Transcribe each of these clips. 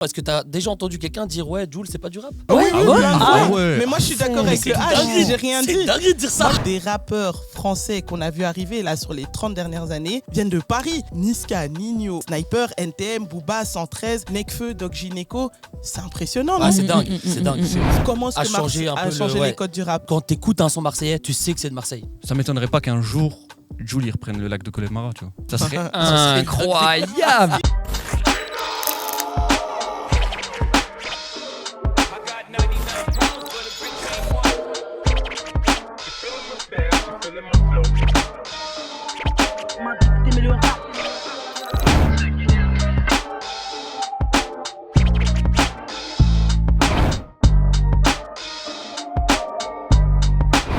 Est-ce que t'as déjà entendu quelqu'un dire ouais, Jul, c'est pas du rap? Oui, ouais. Mais moi je suis d'accord avec le H, j'ai rien dit. C'est dingue de dire ça. Des rappeurs français qu'on a vu arriver là sur les 30 dernières années viennent de Paris. Niska, Nino, Sniper, NTM, Booba, 113, Nekfeu, Doc Gynéco. C'est impressionnant, non? Ah, c'est dingue, c'est dingue. Comment est-ce A que changé un peu changé le- les codes du rap? Quand t'écoutes un son marseillais, tu sais que c'est de Marseille. Ça m'étonnerait pas qu'un jour, Jul il reprenne le lac de Connemara, tu vois. Ça serait incroyable.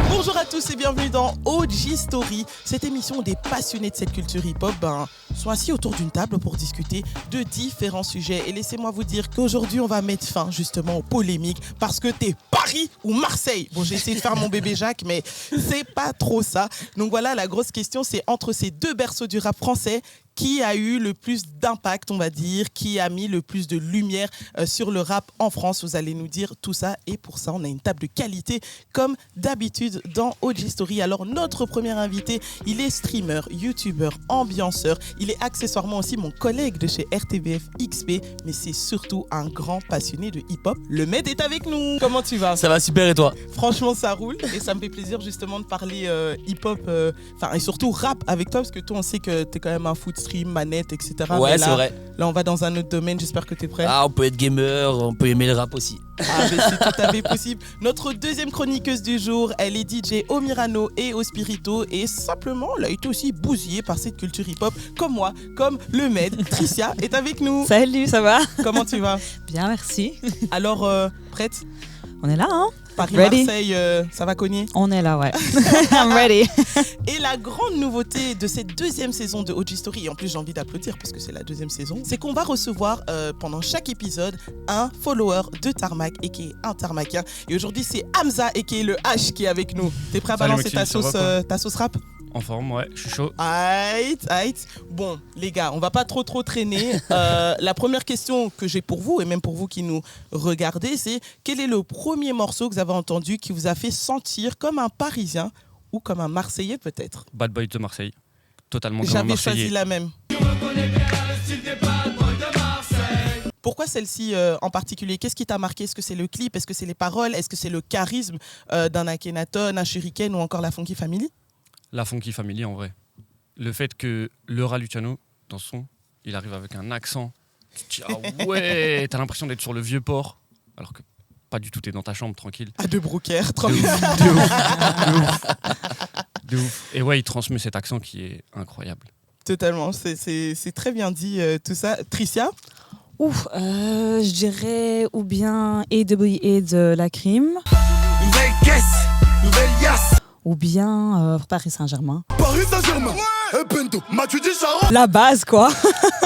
Bonjour à tous et bienvenue dans OG Story, cette émission où des passionnés de cette culture hip-hop sont assis autour d'une table pour discuter de différents sujets. Et laissez-moi vous dire qu'aujourd'hui, on va mettre fin justement aux polémiques parce que t'es Paris ou Marseille. Bon, j'ai essayé de faire mon bébé Jacques, mais c'est pas trop ça. Donc voilà, la grosse question, c'est entre ces deux berceaux du rap français, qui a eu le plus d'impact, on va dire, qui a mis le plus de lumière sur le rap en France. Vous allez nous dire tout ça. Et pour ça, on a une table de qualité, comme d'habitude dans OG Story. Alors, notre premier invité, il est streamer, youtubeur, ambianceur. Il est accessoirement aussi mon collègue de chez RTBF XP, mais c'est surtout un grand passionné de hip-hop. Le Med est avec nous. Comment tu vas? Ça va super et toi? Franchement, ça roule et ça me fait plaisir justement de parler hip-hop, et surtout rap avec toi, parce que toi, on sait que t'es quand même un foot stream, manette, etc. Ouais, Mais là, c'est vrai. Là, on va dans un autre domaine, j'espère que t'es prêt. Ah, on peut être gamer, on peut aimer le rap aussi. Ah, mais c'est tout à fait possible. Notre deuxième chroniqueuse du jour, elle est DJ au Mirano et au Spirito, et simplement, elle a été aussi bousillée par cette culture hip-hop, comme moi, comme le Med. Tricia est avec nous. Salut, ça va? Comment tu vas? Bien, merci. Alors, prête? On est là, hein? Paris-Marseille, ça va cogner? On est là, ouais. I'm ready. Et la grande nouveauté de cette deuxième saison de OG Story, et en plus j'ai envie d'applaudir parce que c'est la deuxième saison, c'est qu'on va recevoir pendant chaque épisode un follower de Tarmac et qui est un Tarmacien. Et aujourd'hui c'est Hamza et qui est le H qui est avec nous. T'es prêt à Salut, balancer Maxime, ça va, ta sauce rap? En forme, ouais, je suis chaud. Aïe. Bon, les gars, on va pas trop traîner. La première question que j'ai pour vous, et même pour vous qui nous regardez, c'est quel est le premier morceau que vous avez entendu qui vous a fait sentir comme un Parisien ou comme un Marseillais peut-être? Bad Boy de Marseille. Totalement comme un J'avais Marseillais. choisi la même. Pourquoi celle-ci en particulier? Qu'est-ce qui t'a marqué? Est-ce que c'est le clip? Est-ce que c'est les paroles? Est-ce que c'est le charisme d'un Akhenaton, un Shuriken ou encore la Funky Family? La Funky Family, en vrai. Le fait que Laura Luciano, dans son son, il arrive avec un accent. Tu te dis, ah ouais, t'as l'impression d'être sur le vieux port. Alors que pas du tout, t'es dans ta chambre, tranquille. À De Broucker, De tranquille. ouf. De ouf. Et ouais, il transmet cet accent qui est incroyable. Totalement, c'est très bien dit tout ça. Tricia? Ouf, je dirais ou bien AWA de la crime, Nouvelle caisse, nouvelle yasse. ou bien Paris Saint-Germain. Paris Saint-Germain, un bento, Mathieu Charon. La base, quoi.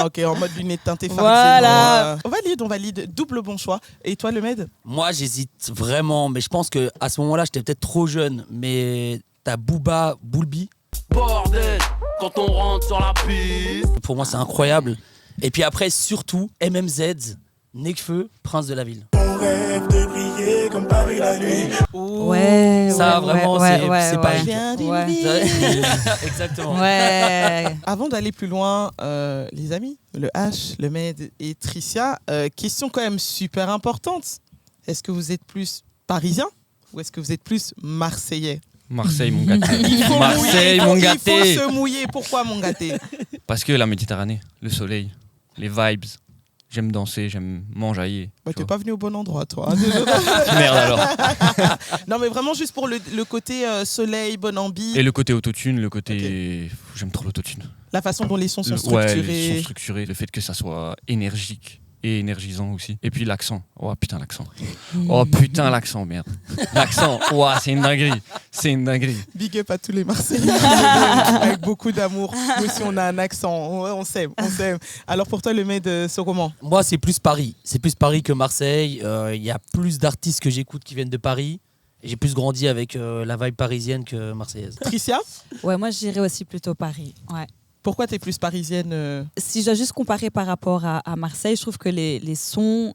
Ok, en mode lunettes teintées Voilà. On valide. Double bon choix. Et toi, le Med? Moi, j'hésite vraiment, mais je pense que à ce moment-là, j'étais peut-être trop jeune, mais t'as Booba, Boulby. Bordel, quand on rentre sur la piste. Pour moi, c'est incroyable. Et puis après, surtout, MMZ, Nekfeu, Prince de la Ville. On rêve de briller comme Paris la nuit. Ouais, Ça, ouais, vraiment, ouais, c'est ouais, pas ouais. Je viens d'une Ouais. ville. Exactement. Ouais. Avant d'aller plus loin, les amis, le H, le Med et Tricia, question quand même super importante. Est-ce que vous êtes plus parisien ou est-ce que vous êtes plus marseillais? Marseille, mon gâté. Il faut Marseille, mouiller, mon il gâté. faut se mouiller. Pourquoi, mon gâté? Parce que la Méditerranée, le soleil, les vibes. J'aime danser, j'aime m'enjailler. Bah, tu t'es vois. pas venu au bon endroit, toi. Merde alors. Non, mais vraiment juste pour le côté soleil, bonne ambi, Et le côté autotune, le côté. J'aime trop l'autotune. la façon dont les sons sont Ouais, structurés. les sons structurés, le fait que ça soit énergique et énergisant aussi. Et puis l'accent. Oh putain, l'accent. Oh putain, l'accent, merde. L'accent, ouah, c'est une dinguerie. C'est une dinguerie. Big up à tous les Marseillais avec beaucoup d'amour. Nous aussi, on a un accent. Ouais, on s'aime. Alors pour toi, le Med, ce roman? Moi, c'est plus Paris. C'est plus Paris que Marseille. Il y a plus d'artistes que j'écoute qui viennent de Paris. Et j'ai plus grandi avec la vibe parisienne que marseillaise. Tricia? Ouais, moi, je dirais aussi plutôt Paris. Ouais. Pourquoi t'es plus parisienne Si je dois juste comparer par rapport à Marseille, je trouve que les sons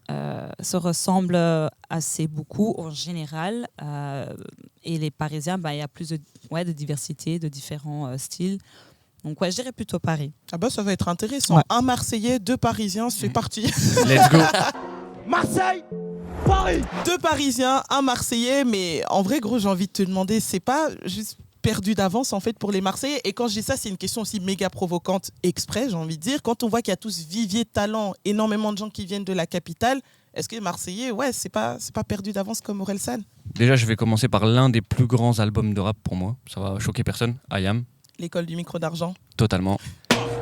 se ressemblent assez beaucoup en général. Et les Parisiens, il y a plus de diversité, de différents styles. Donc je dirais plutôt Paris. Ah bah ça va être intéressant. Ouais. Un Marseillais, 2 Parisiens, c'est parti. Let's go. Marseille, Paris. 2 Parisiens, un Marseillais, mais en vrai, gros, j'ai envie de te demander, c'est pas juste perdu d'avance en fait pour les Marseillais. Et quand je dis ça, c'est une question aussi méga provocante exprès, j'ai envie de dire. Quand on voit qu'il y a tous vivier de talent, énormément de gens qui viennent de la capitale, est-ce que les Marseillais, c'est pas perdu d'avance comme Orelsan? Déjà, je vais commencer par l'un des plus grands albums de rap pour moi. Ça va choquer personne. I Am, L'école du micro d'argent. totalement.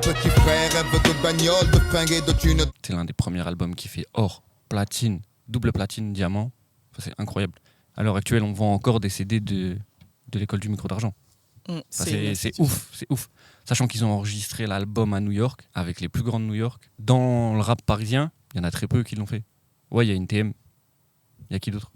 Petit frère rêve de bagnole, de fringues et de thunes. C'est l'un des premiers albums qui fait or, platine, double platine, diamant. Enfin, c'est incroyable. À l'heure actuelle, on vend encore des CD de l'école du micro d'argent. Enfin, c'est ouf. Sachant qu'ils ont enregistré l'album à New York, avec les plus grands de New York. Dans le rap parisien, il y en a très peu qui l'ont fait. Ouais, il y a une TM. Il y a qui d'autre?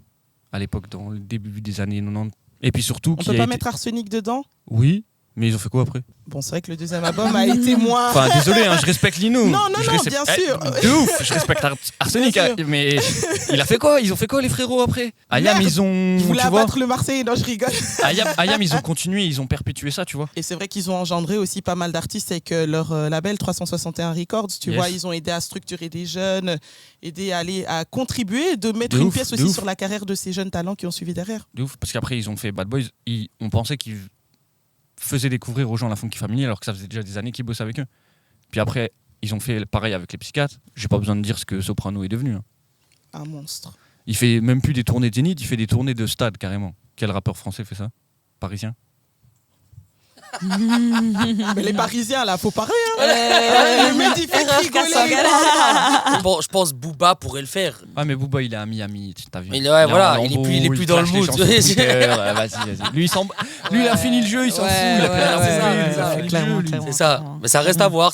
À l'époque, dans le début des années 90. Et puis surtout... On peut pas mettre Arsenic dedans? Oui, mais ils ont fait quoi après? Bon, c'est vrai que le deuxième album a été moins... Enfin, désolé, je respecte Lino. Non, Je bien sûr. De ouf, je respecte Arsenic. Bien sûr. Mais il a fait quoi? Ils ont fait quoi, les frérots, après? Ayam, Merde. ils ont... Ils voulaient tu vois, abattre le Marseillais, non, je rigole. Ayam, ils ont continué, ils ont perpétué ça, tu vois. Et c'est vrai qu'ils ont engendré aussi pas mal d'artistes avec leur label 361 Records. Tu Yes. vois, ils ont aidé à structurer des jeunes, aidé à contribuer, de mettre De une ouf, pièce de aussi ouf. sur la carrière de ces jeunes talents qui ont suivi derrière. De ouf, parce qu'après, ils ont fait Bad Boys. On pensait qu'ils faisaient découvrir aux gens la Funky Family, alors que ça faisait déjà des années qu'ils bossaient avec eux. Puis après, ils ont fait pareil avec les Psychiatres. J'ai pas besoin de dire ce que Soprano est devenu. Un monstre. Il fait même plus des tournées de Zénith, il fait des tournées de stade carrément. Quel rappeur français fait ça? Parisien? Mais les Parisiens, là, faut parler. Le mec, il fait rigoler. Bon, je pense Booba pourrait le faire. Ah, mais Booba, il est à Miami, t'as vu. Mais Il ouais, est voilà, en il est lambeaux, plus- il est plus dans le flash les mood. gens sur Twitter, vas-y. Lui, il a fini le jeu, il s'en fout. Il a plus rien à ouais, foutre, ouais, il a ouais, fait le clairement, jeu, lui. clairement. C'est ça. Mais ça reste à voir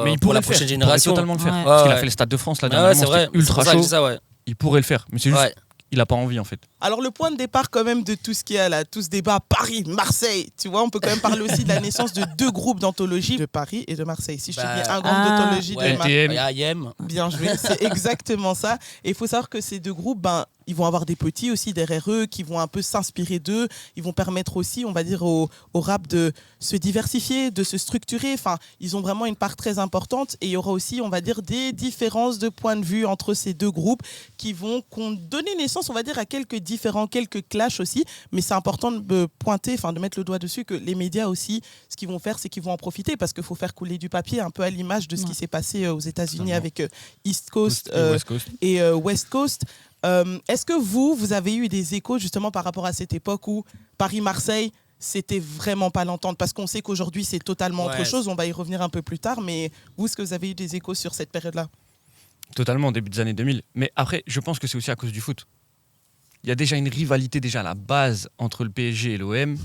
Mais il pour pourrait la le prochaine faire. génération. Il pourrait totalement le faire. Ouais. Parce qu'il a Ouais. fait le Stade de France là Ouais, dernièrement, c'est vrai. c'était ultra C'est pour ça que je chaud. dis ça, ouais. Il pourrait le faire, mais c'est juste Ouais. il a pas envie en fait. Alors, le point de départ, quand même, de tout ce qu'il y a là, tout ce débat Paris, Marseille, tu vois, on peut quand même parler aussi de la naissance de 2 groupes d'anthologie de Paris et de Marseille. Si je te dis un groupe d'anthologie Ouais, de Marseille. TM. IAM. Bien joué, c'est exactement ça. Et il faut savoir que ces 2 groupes, ils vont avoir des petits aussi derrière eux qui vont un peu s'inspirer d'eux. Ils vont permettre aussi, on va dire, au rap de se diversifier, de se structurer. Enfin, ils ont vraiment une part très importante. Et il y aura aussi, on va dire, des différences de point de vue entre ces 2 groupes qui vont donner naissance, on va dire, à quelques clashs aussi. Mais c'est important de pointer, enfin, de mettre le doigt dessus que les médias aussi, ce qu'ils vont faire, c'est qu'ils vont en profiter parce qu'il faut faire couler du papier, un peu à l'image de ce qui s'est passé aux États-Unis avec East Coast West Coast. et West Coast. Est-ce que vous avez eu des échos justement par rapport à cette époque où Paris-Marseille, c'était vraiment pas l'entente? Parce qu'on sait qu'aujourd'hui, c'est totalement autre chose. On va y revenir un peu plus tard. Mais vous, est-ce que vous avez eu des échos sur cette période-là? Totalement, début des années 2000. Mais après, je pense que c'est aussi à cause du foot. Il y a déjà une rivalité déjà à la base entre le PSG et l'OM.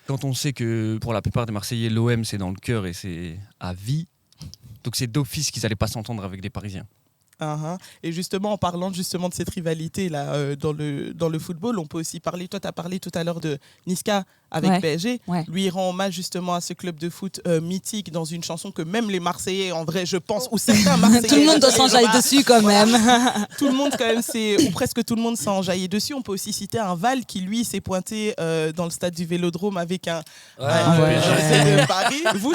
Quand on sait que pour la plupart des Marseillais, l'OM c'est dans le cœur et c'est à vie. Donc c'est d'office qu'ils n'allaient pas s'entendre avec des Parisiens. Et justement, en parlant justement de cette rivalité là dans le football, on peut aussi parler. Toi, tu as parlé tout à l'heure de Niska avec Ouais. PSG. Ouais. Lui, il rend hommage justement à ce club de foot mythique dans une chanson que même les Marseillais, en vrai, je pense, ou certains Marseillais. Tout le monde doit s'enjailler dessus quand même. Tout le monde, quand même, ou presque tout le monde s'est enjaillé dessus. On peut aussi citer un Val qui, lui, s'est pointé dans le stade du Vélodrome avec un jersey de Paris. Vous,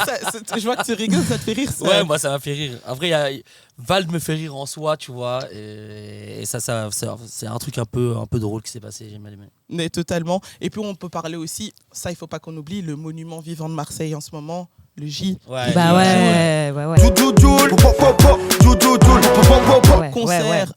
je vois que tu rigoles, ça te fait rire, ça? Ouais, moi ça m'a fait rire. En vrai, Vald me fait rire en soi, tu vois. Et ça c'est un truc un peu drôle qui s'est passé. J'ai mal aimé. Mais totalement. Et puis, on peut parler aussi, ça, il faut pas qu'on oublie, le monument vivant de Marseille en ce moment, le J. Ouais, Bah ouais. Concert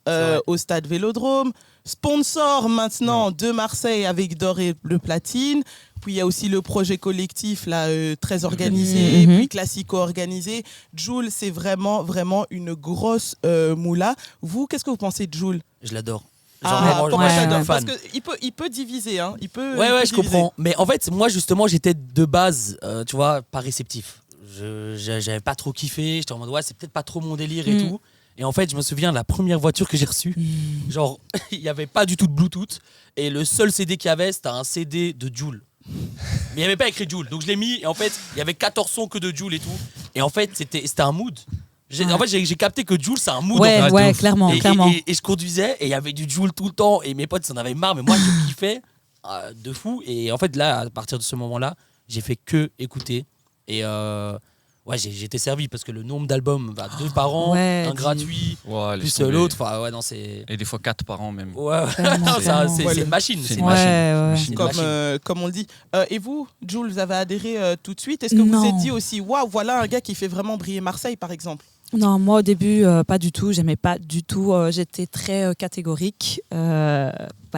au stade Vélodrome. Sponsor maintenant de Marseille avec D'Or et le Platine. Puis il y a aussi le projet collectif là, très organisé, et puis classico organisé. Jul, c'est vraiment une grosse moula. Vous, qu'est-ce que vous pensez de Jul? Je l'adore. Pourquoi ouais, t'adores? ouais. Parce qu'il peut diviser. Hein. Il peut Ouais, je diviser. comprends. Mais en fait, moi, justement, j'étais de base, tu vois, pas réceptif. J'avais pas trop kiffé. J'étais en mode, ouais, c'est peut-être pas trop mon délire et tout. Et en fait, je me souviens de la première voiture que j'ai reçue. Genre, il n'y avait pas du tout de Bluetooth. Et le seul CD qu'il y avait, c'était un CD de Jul. Mais il n'y avait pas écrit Jul. Donc je l'ai mis et en fait, il y avait 14 sons que de Jul et tout. Et en fait, c'était un mood. En fait, j'ai capté que Jul, c'est un mood. Ouais, en fait. ouais, clairement, clairement. Et je conduisais et il y avait du Jul tout le temps. Et mes potes, ils en avaient marre. Mais moi, je kiffais de fou. Et en fait, là, à partir de ce moment-là, j'ai fait que écouter. Et ouais, j'ai été servi parce que le nombre d'albums, 2 par an, Ouais, un gratuit, Ouais, laisse plus tomber. l'autre. Enfin, ouais, non, c'est. Et des fois 4 par an même. Ouais, Clairement, c'est clairement. c'est une machine. C'est C'est une une machine. Ouais, ouais. Machine. Comme on le dit. Et vous, Jules, vous avez adhéré tout de suite. Est-ce que vous Non. vous êtes dit aussi, waouh, voilà un gars qui fait vraiment briller Marseille, par exemple? Non, moi au début, pas du tout. J'aimais pas du tout. J'étais très catégorique.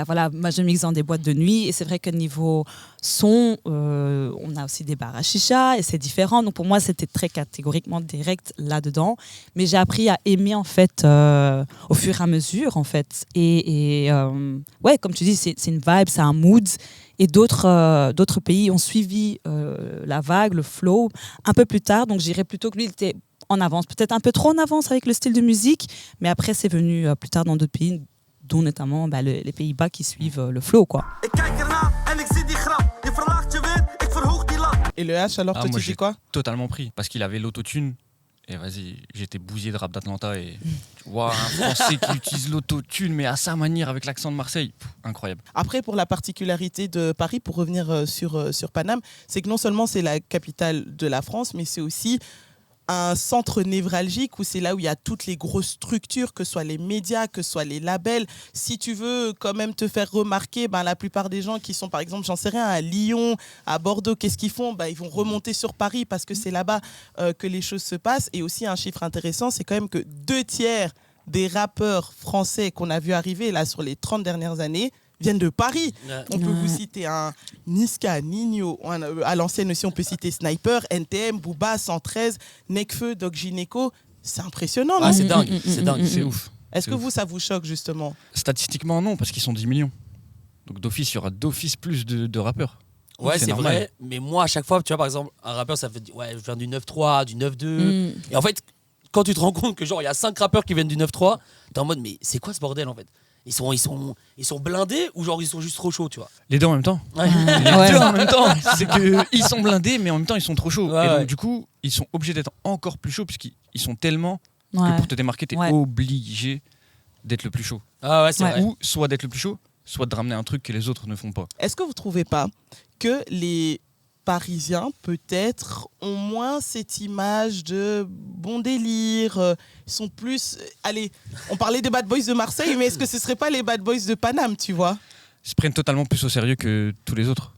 Voilà, moi je mixe dans des boîtes de nuit et c'est vrai que niveau son, on a aussi des bars à chicha et c'est différent. Donc pour moi, c'était très catégoriquement direct là-dedans. Mais j'ai appris à aimer en fait au fur et à mesure en fait. Et ouais, comme tu dis, c'est une vibe, c'est un mood. Et d'autres pays ont suivi la vague, le flow, un peu plus tard. Donc je dirais plutôt que lui, il était en avance, peut-être un peu trop en avance avec le style de musique, mais après c'est venu plus tard dans d'autres pays, dont notamment les Pays-Bas qui suivent le flow, quoi. Et le H, alors, toi, Moi, tu j'ai dis quoi? totalement pris parce qu'il avait l'autotune. Et vas-y, j'étais bousillé de rap d'Atlanta et tu vois un Français qui utilise l'autotune mais à sa manière avec l'accent de Marseille, incroyable. Après, pour la particularité de Paris, pour revenir sur Paname, c'est que non seulement c'est la capitale de la France, mais c'est aussi un centre névralgique où c'est là où il y a toutes les grosses structures, que ce soit les médias, que ce soit les labels. Si tu veux quand même te faire remarquer, la plupart des gens qui sont, par exemple, j'en sais rien, à Lyon, à Bordeaux, qu'est-ce qu'ils font? Ils vont remonter sur Paris parce que c'est là-bas que les choses se passent. Et aussi, un chiffre intéressant, c'est quand même que 2/3 des rappeurs français qu'on a vu arriver là sur les 30 dernières années viennent de Paris. Ouais. On peut vous citer un Niska, Nino, à l'ancienne aussi on peut citer Sniper, NTM, Booba, 113, Nekfeu, Doc Gineco. C'est impressionnant, non? Ah, c'est dingue, c'est dingue. C'est ouf. Est-ce c'est que ouf. vous, ça vous choque justement? Statistiquement non parce qu'ils sont 10 millions. Donc d'office, il y aura d'office plus de rappeurs. Ouais, c'est normal. vrai. Mais moi, à chaque fois, tu vois, par exemple, un rappeur, ça fait ouais, je viens du 9-3, du 9-2. Et en fait, quand tu te rends compte que genre il y a 5 rappeurs qui viennent du 9-3, t'es en mode mais c'est quoi ce bordel en fait? Ils sont blindés ou genre ils sont juste trop chauds, tu vois? Les deux en même temps. Ouais. Les deux en même temps. C'est qu'ils sont blindés mais en même temps ils sont trop chauds. Ouais, et donc ouais. du coup, ils sont obligés d'être encore plus chauds puisqu'ils sont tellement Ouais. que pour te démarquer, t'es Ouais. obligé d'être le plus chaud. Ah ouais, c'est Ouais. vrai. Ou soit d'être le plus chaud, soit de ramener un truc que les autres ne font pas. Est-ce que vous ne trouvez pas que les Parisiens, peut-être, ont moins cette image de bon délire, ils sont plus... Allez, on parlait des Bad Boys de Marseille, mais est-ce que ce ne serait pas les Bad Boys de Paname, tu vois? Ils se prennent totalement plus au sérieux que tous les autres.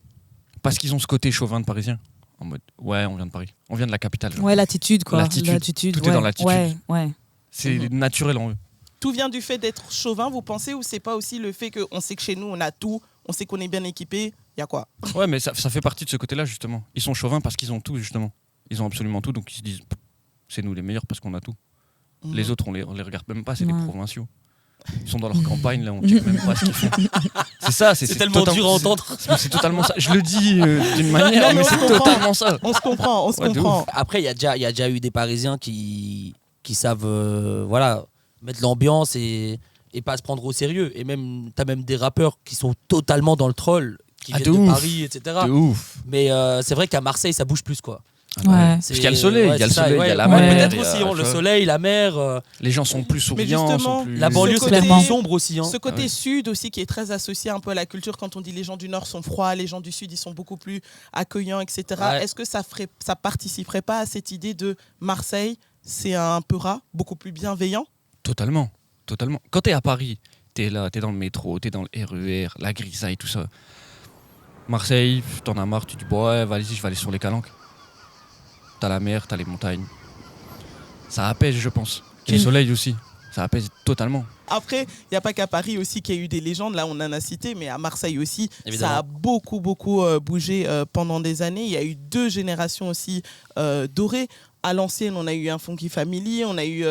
Parce qu'ils ont ce côté chauvin de parisien. En mode, ouais, on vient de Paris. On vient de la capitale. genre. Ouais, l'attitude, quoi. L'attitude. Tout est ouais. dans l'attitude. Ouais, ouais. C'est naturel en eux. Tout vient du fait d'être chauvin, vous pensez, ou c'est pas aussi le fait qu'on sait que chez nous, on a tout, on sait qu'on est bien équipé, il y a quoi? Ouais, mais ça fait partie de ce côté-là, justement. Ils sont chauvins parce qu'ils ont tout, justement. Ils ont absolument tout, donc ils se disent, c'est nous les meilleurs parce qu'on a tout. Les autres, on les regarde même pas, c'est des Ouais. provinciaux. Ils sont dans leur campagne, là, on check même pas ce qu'ils font. C'est ça, C'est tellement dur à entendre. C'est totalement ça. Je le dis d'une manière, Non, mais mais on c'est comprend. totalement ça. On se comprend, on se Ouais, de comprend. Après, il y a déjà eu des Parisiens qui savent voilà, mettre l'ambiance et pas se prendre au sérieux. Et même, t'as même des rappeurs qui sont totalement dans le troll, qui Ah, viennent de de ouf. Paris, etc. De ouf. Mais c'est vrai qu'à Marseille, ça bouge plus, quoi. Ouais. C'est- Parce qu'il y a le soleil, ouais, il y a le c'est ça, soleil, il y a ouais. la Ouais, mer. Peut-être il y a- aussi, tu le vois. soleil, la mer, Les gens sont plus souriants, justement, sont plus... la banlieue, Ce c'est côté- plus sombre aussi. Hein. Ce côté Ah ouais. sud aussi qui est très associé un peu à la culture, quand on dit les gens du nord sont froids, les gens du sud ils sont beaucoup plus accueillants, etc. Ouais. Est-ce que ça participerait pas à cette idée de Marseille, c'est un peu rat, beaucoup plus bienveillant? Totalement, totalement. Quand t'es à Paris, t'es là, t'es dans le métro, t'es dans le RER, la grisaille, tout ça. Marseille, t'en as marre, tu dis, bon, ouais, vas-y, je vais aller sur les Calanques. T'as la mer, t'as les montagnes. Ça apaise, je pense. Et le soleil aussi, ça apaise totalement. Après, il n'y a pas qu'à Paris aussi qu'il y a eu des légendes, là on en a cité, mais à Marseille aussi, Évidemment. ça a beaucoup bougé pendant des années. Il y a eu 2 générations aussi dorées. À l'ancienne, on a eu un Funky Family, on a eu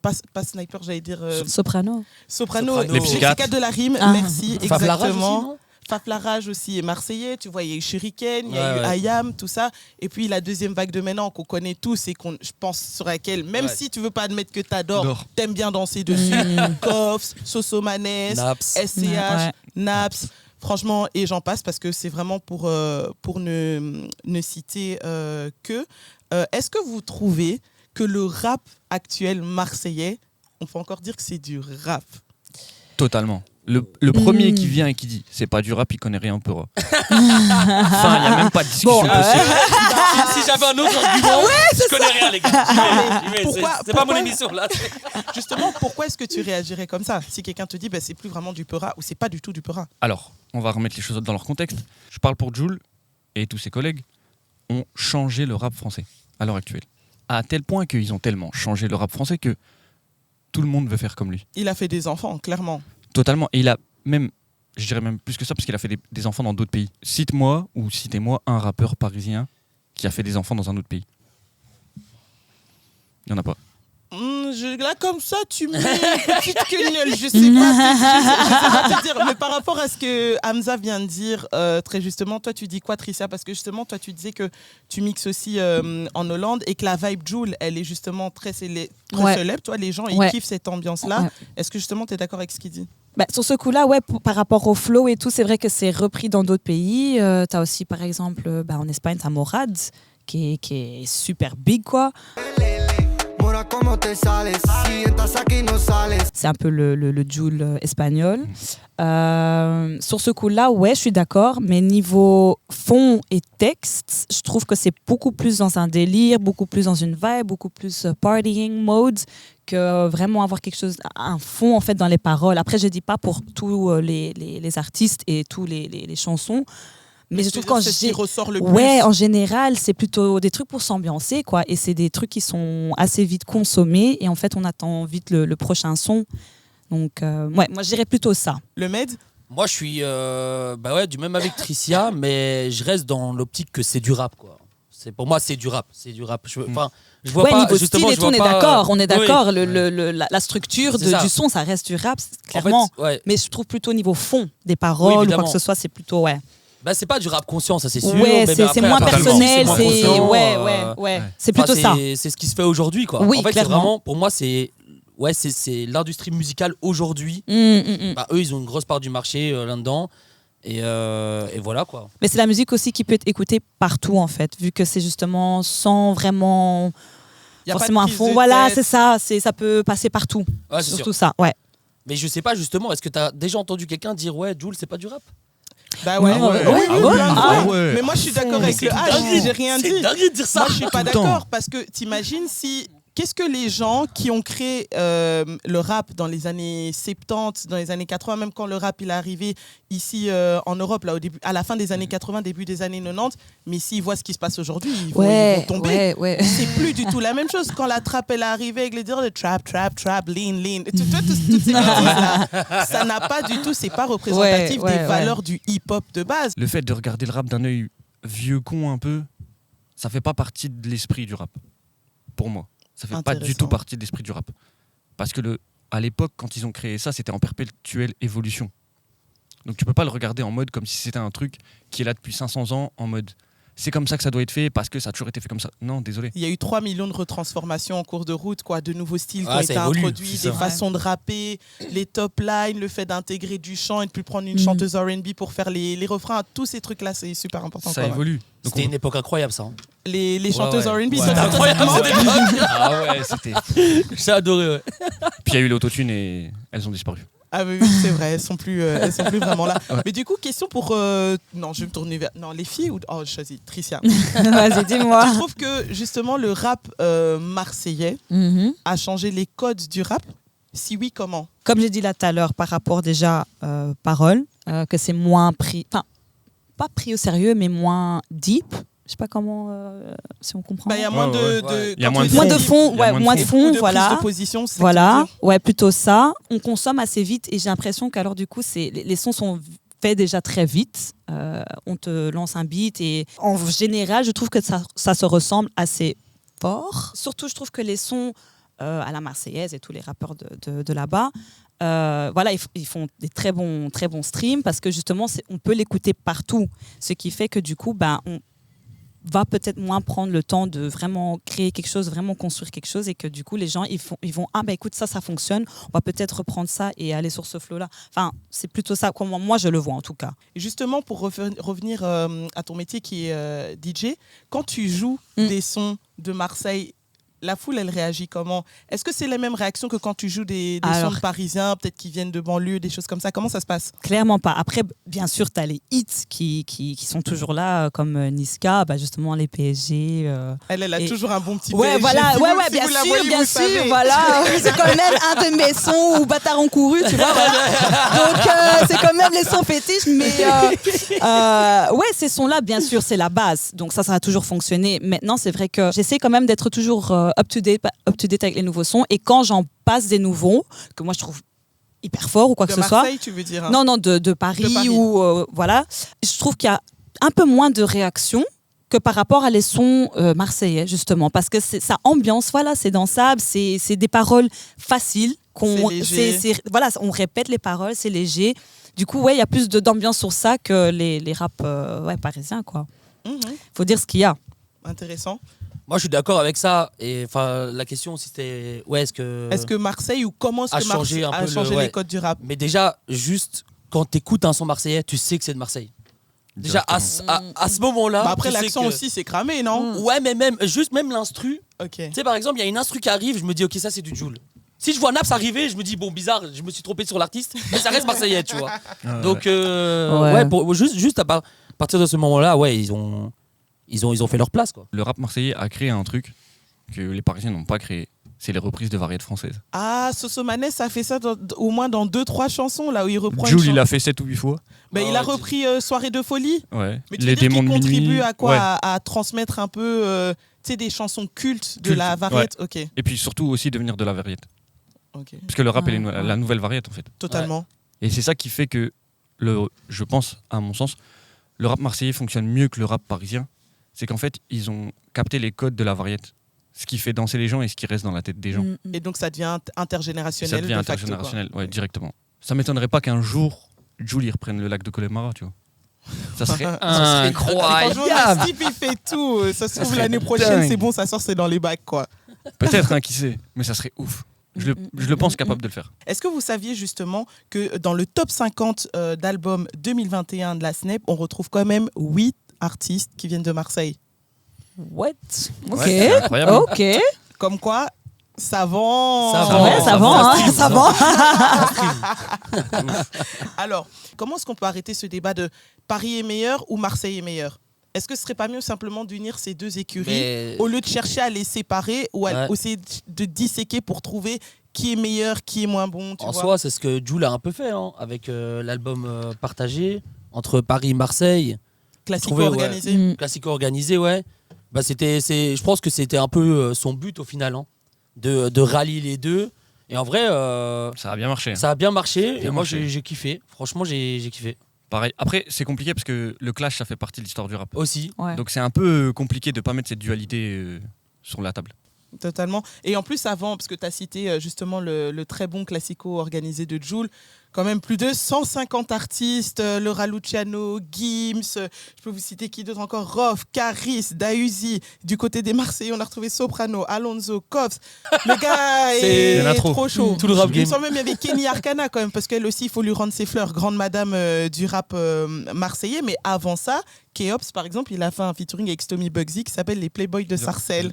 pas Sniper, j'allais dire Soprano. Soprano, Les psychiatres. de la rime, Ah. merci, Faflarage aussi, exactement. non? Faflarage aussi est marseillais, tu vois, il y a eu Shuriken, il y a Ouais, eu ouais. Ayam, tout ça. Et puis la deuxième vague de maintenant qu'on connaît tous et je pense sur laquelle, même Ouais. si tu veux pas admettre que t'adores, Dors. t'aimes bien danser dessus, Koffs, Sosomanes, Naps. SCH, Ouais. Naps. Franchement, et j'en passe parce que c'est vraiment pour ne citer que. Est-ce que vous trouvez que le rap actuel marseillais, on peut encore dire que c'est du rap? Totalement. Le premier qui vient et qui dit c'est pas du rap, il connaît rien un peu rap. Enfin, il n'y a même pas de discussion possible. Si j'avais un autre argument, je connais rien, les gars. C'est pas mon émission, là. Justement, pourquoi est-ce que tu réagirais comme ça si quelqu'un te dit c'est plus vraiment du peura ou c'est pas du tout du peura? Alors, on va remettre les choses dans leur contexte. Je parle pour Jul et tous ses collègues ont changé le rap français à l'heure actuelle. À tel point qu'ils ont tellement changé le rap français que tout le monde veut faire comme lui. Il a fait des enfants, clairement. Totalement. Et il a même, je dirais même plus que ça, parce qu'il a fait des enfants dans d'autres pays. Cite-moi ou citez-moi un rappeur parisien qui a fait des enfants dans un autre pays. Il n'y en a pas. Là, comme ça, tu mets une petite quenelle. Je sais pas te dire. Mais par rapport à ce que Hamza vient de dire, très justement, toi, tu dis quoi, Tricia? Parce que justement, toi, tu disais que tu mixes aussi en Hollande et que la vibe Jul, elle est justement très célèbre. Toi, les gens, ils kiffent cette ambiance-là. Ouais. Est-ce que justement, tu es d'accord avec ce qu'il dit? Sur ce coup-là, par rapport au flow et tout, c'est vrai que c'est repris dans d'autres pays. Tu as aussi, par exemple, en Espagne, tu as Morad, qui est super big, quoi. C'est un peu le Jul espagnol. Sur ce coup-là, je suis d'accord, mais niveau fond et texte, je trouve que c'est beaucoup plus dans un délire, beaucoup plus dans une vibe, beaucoup plus partying mode, que vraiment avoir quelque chose, un fond en fait dans les paroles. Après, je dis pas pour tous les artistes et tous les chansons. Mais je trouve en général, c'est plutôt des trucs pour s'ambiancer, quoi. Et c'est des trucs qui sont assez vite consommés. Et en fait, on attend vite le prochain son. Donc, moi, je dirais plutôt ça. Le Med? Moi, je suis du même avec Tricia, mais je reste dans l'optique que c'est du rap, quoi. Pour moi, c'est du rap. C'est du rap. Je vois pas, niveau justement, style et tout, on est d'accord. Oui. La structure du son, ça reste du rap, clairement. En fait, ouais. Mais je trouve plutôt niveau fond des paroles ou quoi que ce soit, c'est plutôt, c'est pas du rap conscient, ça c'est sûr. Ouais, c'est moins personnel, c'est plutôt ça. C'est ce qui se fait aujourd'hui, quoi. Oui, en fait, clairement. c'est vraiment, pour moi, c'est l'industrie musicale aujourd'hui. Eux, ils ont une grosse part du marché là-dedans. Et voilà, quoi. Mais c'est la musique aussi qui peut être écoutée partout, en fait, vu que c'est justement sans vraiment forcément un fond. Voilà, c'est ça. Ça peut passer partout. Ouais, c'est surtout sûr. ça, ouais. Mais je sais pas, justement, est-ce que tu as déjà entendu quelqu'un dire Jul, c'est pas du rap? Oui. Mais moi je suis d'accord avec le H, j'ai rien dit. C'est dingue de dire ça. Moi je suis pas d'accord parce que t'imagines si... Qu'est-ce que les gens qui ont créé le rap dans les années 70, dans les années 80, même quand le rap il est arrivé ici en Europe, là, à la fin des années 80, début des années 90, mais s'ils voient ce qui se passe aujourd'hui, ils vont tomber. C'est plus du tout la même chose. Quand la trap elle est arrivée avec les dires de trap, lean, toutes ces choses-là, ça n'a pas du tout, c'est pas représentatif des valeurs du hip-hop de base. Le fait de regarder le rap d'un œil vieux con un peu, ça fait pas partie de l'esprit du rap, pour moi. Ça fait pas du tout partie de l'esprit du rap. Parce que à l'époque, quand ils ont créé ça, c'était en perpétuelle évolution. Donc tu peux pas le regarder en mode comme si c'était un truc qui est là depuis 500 ans, en mode c'est comme ça que ça doit être fait parce que ça a toujours été fait comme ça. Non, désolé. Il y a eu 3 millions de retransformations en cours de route, quoi, de nouveaux styles qui ont été introduits, des façons de rapper, les top lines, le fait d'intégrer du chant et de plus prendre une chanteuse R&B pour faire les refrains. Tous ces trucs-là, c'est super important. Ça évolue. C'était une époque incroyable, ça. Les chanteuses R&B, c'était incroyable. Ah ouais, c'était... J'ai adoré, ouais. Puis il y a eu l'autotune et elles ont disparu. Ah oui, c'est vrai, elles sont plus vraiment là. Ouais. Mais du coup, question pour... Non, je vais me tourner vers... Non, les filles ou... Oh, je choisis Tricia. Vas-y, dis-moi. Tu trouves que, justement, le rap marseillais a changé les codes du rap? Si oui, comment? Comme j'ai dit là tout à l'heure, par rapport déjà paroles, que c'est moins pris... Enfin, pas pris au sérieux, mais moins deep. Je sais pas comment, si on comprend. Il y a moins de fond, moins de fond, voilà. Prise de position, voilà, ouais, plutôt ça. On consomme assez vite et j'ai l'impression qu'alors du coup, les sons sont faits déjà très vite. On te lance un beat et en général, je trouve que ça se ressemble assez fort. Surtout, je trouve que les sons à la Marseillaise et tous les rappeurs de là-bas, ils font des très bons streams parce que justement, on peut l'écouter partout. Ce qui fait que du coup, va peut-être moins prendre le temps de vraiment créer quelque chose, vraiment construire quelque chose, et que du coup les gens ils vont écoute, ça fonctionne, on va peut-être reprendre ça et aller sur ce flow là. Enfin, c'est plutôt ça comment moi je le vois en tout cas. Et justement, pour revenir à ton métier qui est DJ, quand tu joues des sons de Marseille, la foule, elle réagit comment? Est-ce que c'est la même réaction que quand tu joues des sons de Parisiens, peut-être qui viennent de banlieue, des choses comme ça? Comment ça se passe? Clairement pas. Après, bien sûr, tu as les hits qui sont toujours là, comme Niska, justement les PSG. Elle a toujours un bon petit ouais, PSG. Voilà, Si ouais, bien sûr, voilà. C'est quand même un de mes sons où Bâtard ont couru, tu vois. Donc, c'est quand même les sons fétiches, mais ouais, ces sons-là, bien sûr, c'est la base. Donc, ça a toujours fonctionné. Maintenant, c'est vrai que j'essaie quand même d'être toujours up-to-date avec les nouveaux sons. Et quand j'en passe des nouveaux, que moi je trouve hyper fort ou quoi que ce soit. De Marseille, tu veux dire? Non, de Paris. Ou voilà. Je trouve qu'il y a un peu moins de réaction que par rapport à les sons marseillais, justement. Parce que ça ambiance, voilà, c'est dansable, c'est des paroles faciles. Voilà, on répète les paroles, c'est léger. Du coup, ouais, il y a plus d'ambiance sur ça que les raps parisiens, quoi. Faut dire ce qu'il y a. Intéressant. Moi, je suis d'accord avec ça. Et enfin, la question, c'était, est-ce que Marseille ou comment est-ce que Marseille a changé les codes du rap? Mais déjà, juste quand t'écoutes un son marseillais, tu sais que c'est de Marseille. Déjà à ce moment-là. Après, l'accent aussi, c'est cramé, non? Ouais, mais même l'instru. Ok. Tu sais, par exemple, il y a une instru qui arrive, je me dis, ok, ça c'est du Jul. Si je vois Naps arriver, je me dis, bon, bizarre, je me suis trompé sur l'artiste, mais ça reste marseillais, tu vois. Donc, juste à partir de ce moment-là, ouais, ils ont fait leur place, quoi. Le rap marseillais a créé un truc que les Parisiens n'ont pas créé. C'est les reprises de variétés françaises. Ah, Sosomanes a fait ça au moins dans 2-3 chansons, là où il reprend. Jules, il a fait 7 ou 8 fois. Il a repris Soirée de folie. Ouais. Mais tu veux dire qu'il contribue à quoi? À transmettre un peu des chansons cultes de la variété. Ok. Et puis surtout aussi devenir de la variété. Okay. Parce que le rap est la nouvelle variété, en fait. Totalement. Ouais. Et c'est ça qui fait que, je pense, à mon sens, le rap marseillais fonctionne mieux que le rap parisien. C'est qu'en fait, ils ont capté les codes de la variété. Ce qui fait danser les gens et ce qui reste dans la tête des gens. Et donc ça devient intergénérationnel. Ça devient intergénérationnel, ouais, directement. Ça m'étonnerait pas qu'un jour, Jules reprenne le lac de Connemara, tu vois. Ça serait incroyable. Franchement, Steve, il fait tout. Ça se trouve l'année prochaine, c'est bon, ça sort, c'est dans les bacs, quoi. Peut-être, qui sait. Mais ça serait ouf. Je le pense capable de le faire. Est-ce que vous saviez justement que dans le top 50 d'albums 2021 de la SNEP, on retrouve quand même 8 artistes qui viennent de Marseille? What? Ok. Ouais, incroyable. Ok. Comme quoi, ça vend. Ça vend. Alors, comment est-ce qu'on peut arrêter ce débat de Paris est meilleur ou Marseille est meilleur? Est-ce que ce serait pas mieux simplement d'unir ces deux écuries au lieu de chercher à les séparer ou à essayer de disséquer pour trouver qui est meilleur, qui est moins bon, en soi, c'est ce que Jul a un peu fait avec l'album partagé entre Paris et Marseille. Classico-organisé. Classico-organisé, ouais. Je pense que c'était un peu son but au final, de rallier les deux. Et en vrai, ça a bien marché. Ça a bien marché. Et moi, j'ai kiffé. Franchement, j'ai kiffé. Pareil. Après, c'est compliqué parce que le clash, ça fait partie de l'histoire du rap. Aussi. Ouais. Donc c'est un peu compliqué de ne pas mettre cette dualité sur la table. Totalement. Et en plus, avant, parce que tu as cité justement le très bon classico organisé de Jul, quand même plus de 150 artistes, Laura Luciano, Gims, je peux vous citer qui d'autre encore, Rof, Caris, Dausi. Du côté des Marseillais, on a retrouvé Soprano, Alonso, Coffs. Le gars est trop chaud. Tout le rap game. Il me semble même qu'il y avait Kenny Arcana quand même, parce qu'elle aussi, il faut lui rendre ses fleurs, grande madame du rap marseillais. Mais avant ça, Keops, par exemple, il a fait un featuring avec Stomy Bugsy qui s'appelle Les Playboys de Sarcelles.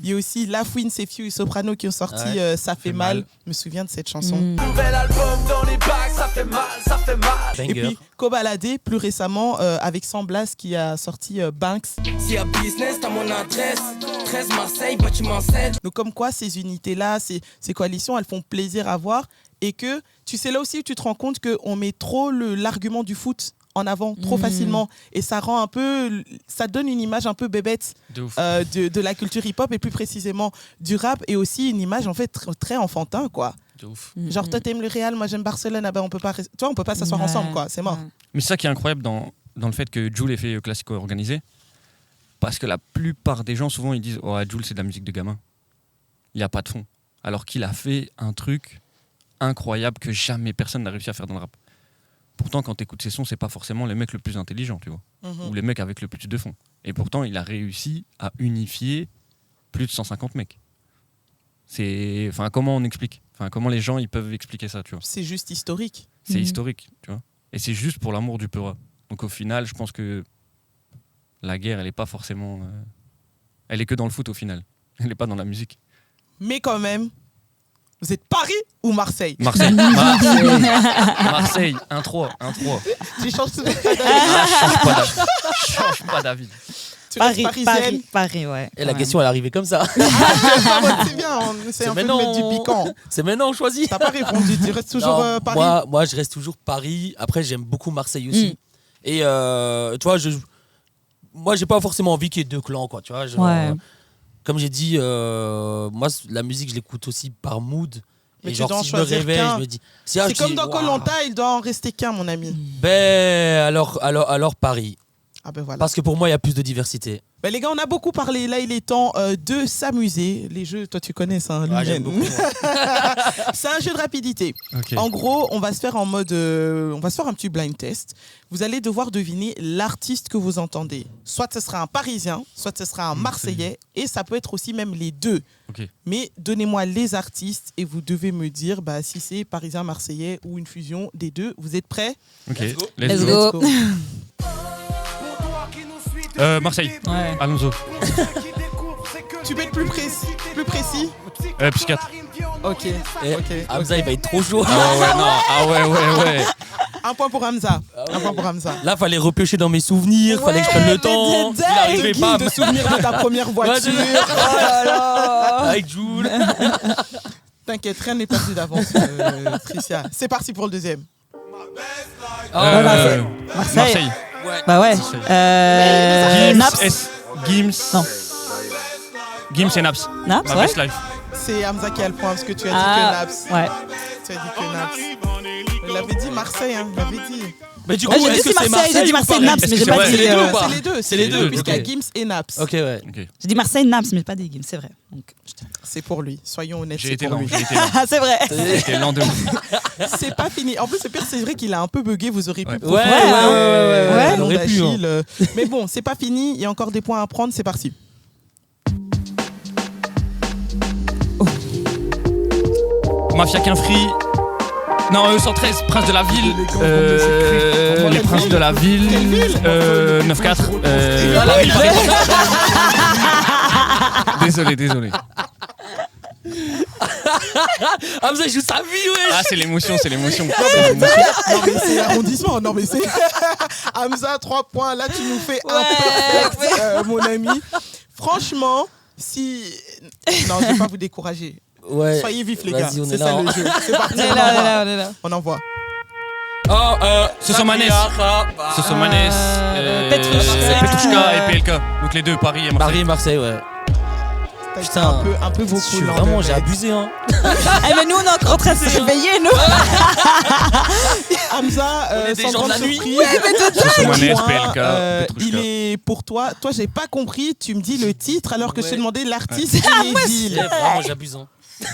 Il y a aussi Lafouine, Sefiu et Soprano qui ont sorti Ça fait mal. Je me souviens de cette chanson. Nouvel album dans les bacs, ça fait mal, ça fait mal. Et puis Kobalade, plus récemment, avec Samblas qui a sorti Banks. S'il y a business, t'as mon adresse. 13 Marseille, bâtiment 7. Donc comme quoi ces unités-là, ces coalitions, elles font plaisir à voir. Et que, tu sais, là aussi, tu te rends compte qu'on met trop l'argument du foot en avant trop facilement et ça donne une image un peu bébête de la culture hip-hop et plus précisément du rap et aussi une image en fait très enfantin quoi. De ouf. Genre toi t'aimes le Real, moi j'aime Barcelone, on peut pas s'asseoir ensemble quoi, c'est mort. Mais c'est ça qui est incroyable dans le fait que Jul ait fait classico organisé parce que la plupart des gens souvent ils disent Jul c'est de la musique de gamin, il n'y a pas de fond, alors qu'il a fait un truc incroyable que jamais personne n'a réussi à faire dans le rap. Pourtant, quand tu écoutes ses sons, c'est pas forcément les mecs le plus intelligents, tu vois, ou les mecs avec le plus de fond. Et pourtant, il a réussi à unifier plus de 150 mecs. Enfin, comment on explique ? Enfin, comment les gens ils peuvent expliquer ça, tu vois ? C'est juste historique. C'est historique, tu vois. Et c'est juste pour l'amour du Peura. Donc au final, je pense que la guerre, elle est pas forcément, elle est que dans le foot au final. Elle est pas dans la musique. Mais quand même, vous êtes Paris ou Marseille? Marseille, 1-3. Tu changes tout Change pas d'avis. Tu restes parisienne. Paris, ouais. Et la question, elle est arrivée comme ça. C'est bien, on essaie un peu de mettre du piquant. C'est maintenant, on choisit. T'as pas répondu, tu restes toujours Non, Paris. moi, je reste toujours Paris. Après, j'aime beaucoup Marseille aussi. Et tu vois, moi, j'ai pas forcément envie qu'il y ait deux clans, quoi. Tu vois, comme j'ai dit, moi, la musique, je l'écoute aussi par mood. Mais et tu genre, dois en si je me choisir réveille, qu'un. je me dis. C'est comme dans Koh-Lanta, il doit en rester qu'un, mon ami. Ben, alors Paris. Ah ben voilà. Parce que pour moi, il y a plus de diversité. Ben les gars, on a beaucoup parlé. Là, il est temps de s'amuser. Les jeux, toi, tu connais ça, hein, J'aime Liliane. beaucoup. C'est un jeu de rapidité. Okay. En gros, on va se faire on va se faire un petit blind test. Vous allez devoir deviner l'artiste que vous entendez. Soit ce sera un Parisien, soit ce sera un Marseillais, et ça peut être aussi même les deux. Okay. Mais donnez-moi les artistes et vous devez me dire si c'est Parisien, Marseillais ou une fusion des deux. Vous êtes prêts? Ok. Let's go. Marseille. Ouais. Alonso. Tu peux être plus précis? Psychiatre. Ok. Hamza, il va être trop chaud. Ah ouais. Un point pour Hamza. Là, fallait repiocher dans mes souvenirs, fallait que je prenne le temps. Il arrivait pas. De souvenirs de ta première voiture. Avec Jules. T'inquiète, rien n'est perdu d'avance, Tricia. C'est parti pour le deuxième. Marseille. Ouais. Bah ouais. Naps. Gims. Non. Gims et Naps. Naps, Ma ouais. best life. C'est Hamza qui a le point parce que tu as dit que Naps. Ouais. Tu as dit que Naps. Il l'avait dit Marseille, hein. Il l'avait dit. Mais du Ouais, coup, j'ai dit est-ce que c'est Marseille, j'ai dit ou Marseille, Paris? Naps, Est-ce mais que j'ai c'est pas vrai, dit, c'est les deux ou pas C'est les deux, Ok. puisqu'il y a Gims et Naps. Ok, ouais. Okay. J'ai dit Marseille, Naps, mais pas des Gims, c'est vrai. Donc, C'est pour lui, soyons honnêtes. J'ai C'est été pour lent. lui. c'est vrai. J'étais lent de ouf. C'est pas fini. En plus, le pire, c'est vrai qu'il a un peu bugué. Vous aurez pu. Ouais, profiter, ouais, le nom on aurait pu, hein. d'Achille. Mais bon, c'est pas fini. Il y a encore des points à prendre. C'est parti. Mafia qu'un free. Non, 113, Prince de la Ville. Les Princes de la Ville. 9-4. Désolé. Hamza, il joue sa vie, ouais. Ah, c'est l'émotion. Non, mais c'est l'arrondissement. Non, mais c'est. Hamza, 3 points. Là, tu nous fais un perfect, mon ami. Franchement, si. Non, je vais pas vous décourager. Ouais. Soyez vifs, les gars. Vas-y, on C'est est ça là. le jeu. C'est parti. On est là. On envoie. Sosomanes. Petrouchka et PLK. Donc les deux, Paris et Marseille. Paris et Marseille, ouais. Putain. Un peu beaucoup. Vraiment, j'ai abusé, hein. Mais nous, on est encore en train de se réveiller, nous. Hamza, On est des sans gens de grande la nuit. surprise, Sosomanes, point, PLK, il Petrouchka. est pour toi. Toi, j'ai pas compris. Tu me dis le titre alors que je te demandais l'artiste et les villes. Vraiment, j'abuse, hein.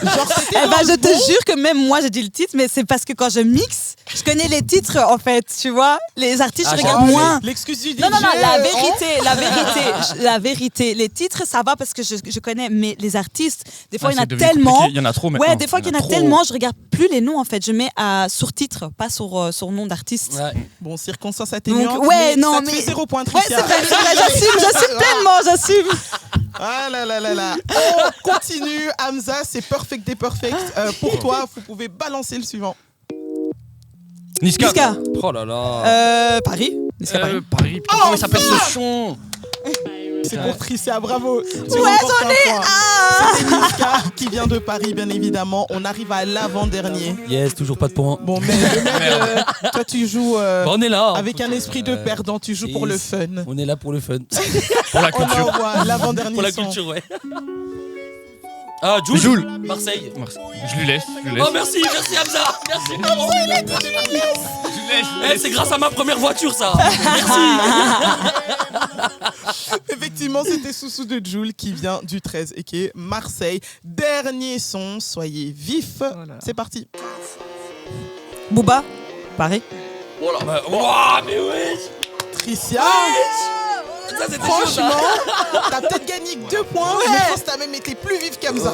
Genre, c'était dans Je le te bon. jure que même moi, j'ai dit le titre, mais c'est parce que quand je mixe, je connais les titres, en fait, tu vois. Les artistes, je regarde moins. L'excuse du DJ. Non, la vérité. Les titres, ça va parce que je connais, mais les artistes, des fois, il y en a tellement. Il y en a trop Ouais, maintenant. des fois, il y en a tellement, je regarde plus les noms, en fait. Je mets sur titre, pas sur nom d'artiste. Ouais. Bon, circonstance atténuante. Donc, ouais, mais non, ça te mais. fait 0 point, Ouais, Tricia. c'est vrai, j'assume pleinement, j'assume. Ah là. On continue. Hamza, c'est perfect des perfect. Pour toi, vous pouvez balancer le suivant. Niska. Oh là là. Paris. Niska, Paris. Paris. Putain, comment il s'appelle ce chon? C'est pour Tricia, bravo. j'en ai un. C'était Niska qui vient de Paris, bien évidemment. On arrive à l'avant-dernier. Yes, toujours pas de points. Bon, mais le mec, toi, tu joues Bah, on est là. avec un esprit de perdant. Tu joues pour le fun. On est là pour le fun. Pour la On culture. envoie l'avant-dernier Pour la son. culture, ouais. Ah, Jules. Jules. Marseille. Je lui laisse. Oh, merci Hamza. Merci. Eh, c'est grâce à ma première voiture, ça. Effectivement, c'était Soussou de Jules qui vient du 13 et qui est Marseille. Dernier son, soyez vifs. C'est parti. Booba. Paris. Voilà. Ouah, mais wesh. Tricia, Ça, c'était chaud, franchement, ça. t'as peut-être gagné que 2 points, mais je pense que t'as même été plus vif qu'Hamza.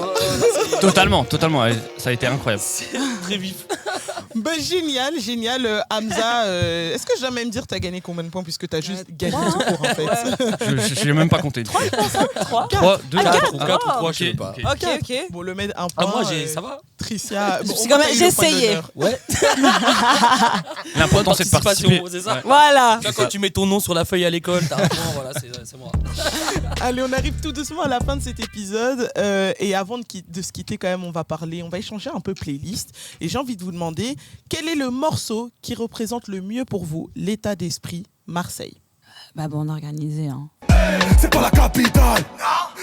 Totalement. Ouais, ça a été incroyable. C'est très vif. Bah, génial. Hamza, est-ce que je dois même dire t'as gagné combien de points puisque t'as juste gagné tout court en fait. Je n'ai même pas compté. 3, 3, 2, 4 ou 4. 4 ou 3, je sais pas. Ok. Bon, le med un point. Ah, moi, ça va. Tricia, bon, suis quand même- t'as eu j'ai le point essayé. d'honneur. Ouais. L'important, c'est de participer. c'est ça. Ouais. Voilà. Là, quand tu mets ton nom sur la feuille à l'école, t'as un point, voilà, c'est moi. Allez, on arrive tout doucement à la fin de cet épisode. Et avant de se quitter, quand même, on va échanger un peu playlist. Et j'ai envie de vous demander, quel est le morceau qui représente le mieux pour vous l'état d'esprit Marseille? Bah bon, organisé. Hein. C'est pas la capitale,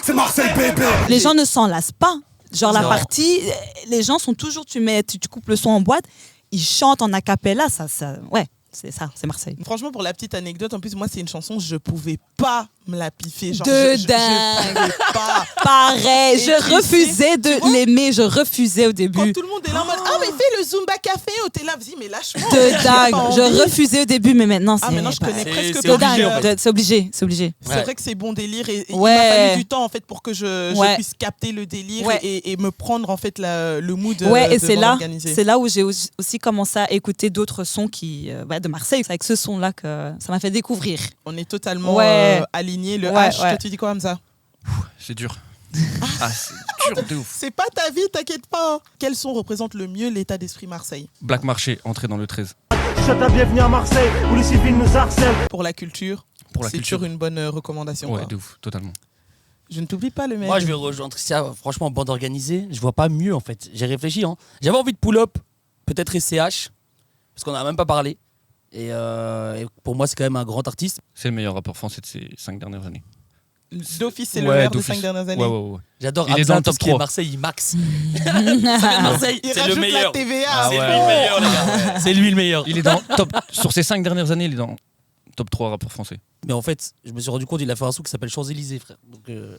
c'est Marseille bébé. Les gens ne s'en lassent pas. Genre la Non. partie, les gens sont toujours, tu coupes le son en boîte, ils chantent en acapella, ouais, c'est Marseille. Franchement, pour la petite anecdote, en plus, moi, c'est une chanson, je pouvais pas me la piffer. Genre, De je dingue. pouvais pas. Pareil, Et je tu refusais sais, tu de vois, l'aimer, je refusais au Quand début. tout le monde est là en mode, ah, mais fais le Zumba Café, oh, t'es là, vas-y, mais lâche-moi. De J'ai pas dingue, envie. je refusais au début, mais maintenant c'est. Ah, maintenant, je connais C'est- presque c'est pas obligé, par en cœur. fait. C'est obligé, c'est obligé. C'est Ouais. vrai que c'est bon délire et il Ouais. m'a fallu du temps en fait pour que je Ouais. puisse capter le délire Ouais. et me prendre en fait le mood Ouais, et de c'est là organiser. où j'ai aussi commencé à écouter d'autres sons de Marseille. C'est avec ce son-là que ça m'a fait découvrir. On est totalement Ouais. alignés. Le Ouais, H, ouais. toi tu dis quoi Hamza? C'est dur. Ah, c'est dur de ouf. C'est pas ta vie, t'inquiète pas. Quel son représente le mieux l'état d'esprit Marseille? Black Marché, entrée dans le 13. Souhaite la bienvenue à Marseille, où les civils nous harcèlent. Pour la culture, Pour la c'est culture. toujours une bonne recommandation. Ouais, quoi. de ouf, totalement. Je ne t'oublie pas le mec. Moi, je vais rejoindre Tricia. Franchement, bande organisée, je vois pas mieux en fait. J'ai réfléchi. Hein. J'avais envie de pull-up, peut-être SCH, parce qu'on en a même pas parlé. Et pour moi, c'est quand même un grand artiste. C'est le meilleur rappeur français de ces 5 dernières années. D'office, c'est le Ouais, meilleur des d'office. 5 dernières années. Ouais. J'adore Il est Hamza, dans le tout top ce qui est 3. Marseille, il max. Ça vient de Marseille, Il c'est rajoute le meilleur. la TVA. Ah C'est ouais. lui le meilleur, les gars. C'est lui le meilleur. Il est dans top. Sur ces 5 dernières années, il est dans top 3 rappeurs français. Mais en fait, je me suis rendu compte, il a fait un son qui s'appelle Champs-Élysées, frère. Donc, Ouais.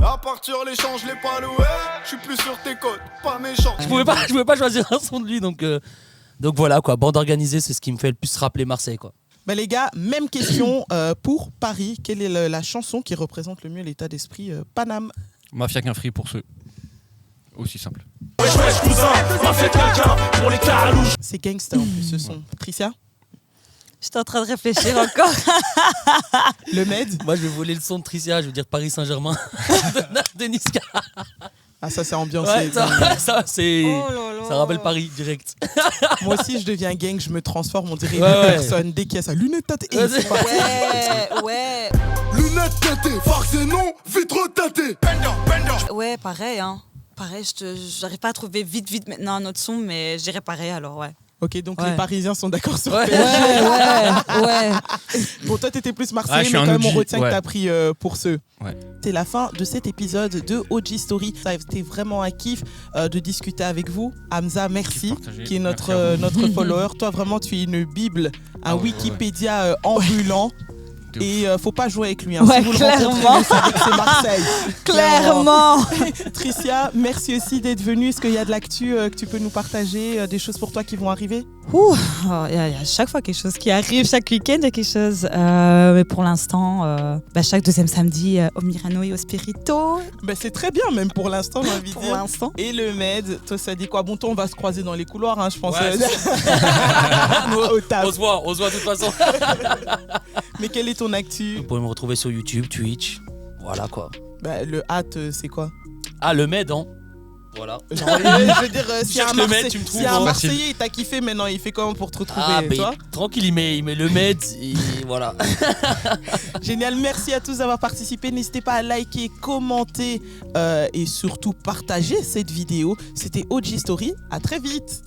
À partir l'échange, je l'ai pas loué. Je suis plus sur tes côtes, pas méchant. je pouvais pas choisir un son de lui. Donc voilà, quoi. Bande organisée, c'est ce qui me fait le plus rappeler Marseille, quoi. Bah les gars, même question pour Paris. Quelle est la chanson qui représente le mieux l'état d'esprit Paname? Mafia qu'un free pour ceux. Aussi simple. C'est gangsta en plus ce son. Tricia? J'étais en train de réfléchir encore. Le Med? Moi, je vais voler le son de Tricia, je veux dire Paris Saint-Germain de Niska. Ah ça c'est ambiancé. Ouais, ça, c'est. Oh là là. Ça rappelle Paris direct. Moi aussi je deviens gang, je me transforme, on dirait Ouais, une ouais. personne. Dès qu'il y a sa lunette tâtée, Ouais, c'est parti. Ouais. Lunettes teintées, farce et non, vitre teintée. Ouais, pareil, hein. Pareil, j'arrive pas à trouver vite maintenant un autre son, mais je dirais pareil alors, ouais. Ok, donc Ouais. les Parisiens sont d'accord sur Ouais. PSG. Ouais. Bon, toi, t'étais plus Ah, Marseillais, je suis mais un quand même, on OG, retient que ouais. t'as pris pour ceux. Ouais. C'est la fin de cet épisode de OG Story. Ça a été vraiment un kiff de discuter avec vous. Hamza, merci, partagé. qui est Merci à notre follower. Toi, vraiment, tu es une bible, un Ah ouais, Wikipédia ambulant. De ouf. Et faut pas jouer avec lui. Hein. Ouais, Si vous le clairement. rencontrez, vous savez que c'est Marseille. Clairement. Tricia, merci aussi d'être venue. Est-ce qu'il y a de l'actu que tu peux nous partager, des choses pour toi qui vont arriver? Ouh, il y a chaque fois quelque chose qui arrive, chaque week-end il y a quelque chose. Mais pour l'instant, chaque deuxième samedi au Mirano et au Spirito. Ben, c'est très bien, même pour l'instant, j'ai envie de Pour dire. l'instant. Et le Med, toi, ça dit quoi? Bon, toi, on va se croiser dans les couloirs, hein, je pense. Ouais, Au taf. On se voit de toute façon. Mais quelle est ton actu? Vous pouvez me retrouver sur YouTube, Twitch. Voilà, quoi. Bah, le hâte, c'est quoi? Ah, le Med, hein. Voilà. Genre, je veux dire, si cherches un le Med, Marseillais, tu me trouves, si un hein. Marseillais, il t'a kiffé, maintenant, il fait comment pour te retrouver, Ah, mais toi? tranquille, il met le Med. Et voilà. Génial, merci à tous d'avoir participé. N'hésitez pas à liker, commenter et surtout partager cette vidéo. C'était OG Story. À très vite.